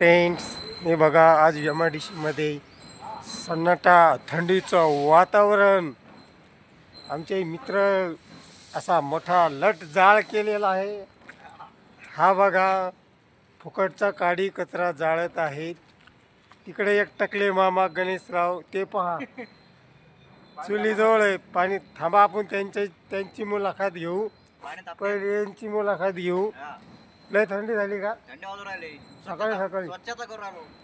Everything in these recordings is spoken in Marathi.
फ्रेंड्स, हे बघा आज MIDC मध्ये सन्नाटा थंडीचं वातावरण. आमचे मित्र असा मोठा लट जाळ केलेला आहे. हा बघा फुकटचा काडी कचरा जाळत आहेत. तिकडे एक टकले मामा गणेशराव ते पहा चुलीजवळ आहे. पाणी थांबा, आपण त्यांची मुलाखत घेऊ. पहिले यांची मुलाखत घेऊ. लय थंडी झाली का? सकाळी सकाळी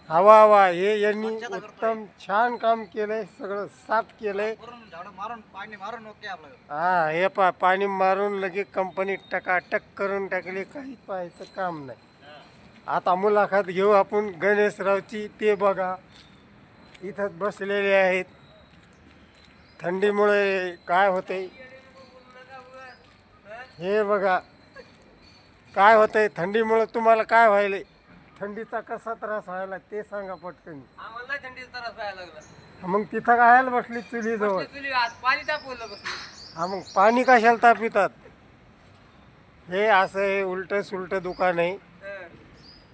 हवा हवा हे यांनी उत्तम छान काम केलंय. सगळं साफ केलंय. हा हे पाणी मारून लगे कंपनी टकाटक करून टाकली. काही पाहायचं काम नाही. आता मुलाखत घेऊ आपण गणेशरावची. ते बघा इथंच बसलेले आहेत. थंडीमुळे काय होते हे बघा. काय होतंय थंडीमुळे? तुम्हाला काय व्हायलंय? थंडीचा कसा त्रास व्हायला ते सांगा पटकन. आम्हाला थंडीचा त्रास व्हायला लागला. मग तिथं काय बसली चुलीजवळ? पाणी तापवलं बसलं. हा मग पाणी कशाला तापितात? हे असं हे उलट सुलट दुकान आहे.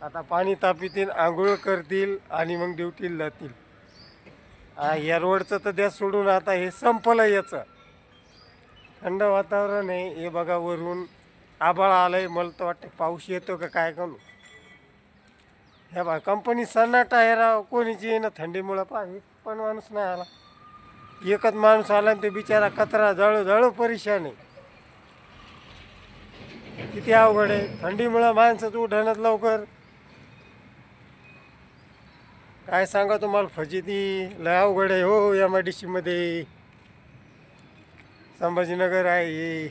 आता पाणी तापितील, आंघोळ करतील आणि मग ड्युटीला जातील. या रोडचं तर द्या सोडून. आता हे संपलं याचं. थंड वातावरण आहे. हे बघा वरून आभाळ आलंय. मला तर वाटतं पाऊस येतो का काय करू. हे बघा कंपनी सन्नाटा आहे राव. कोणीची आहे ना थंडीमुळं. एक पण माणूस नाही आला. एकच माणूस आला आणि ते बिचारा कचरा जळू जळू परेशान आहे. किती अवघड आहे. थंडीमुळं माणसंच उठणत लवकर. काय सांगा तुम्हाला, फजिती लय अवघड आहे हो. MIDC मध्ये संभाजीनगर आहे हे.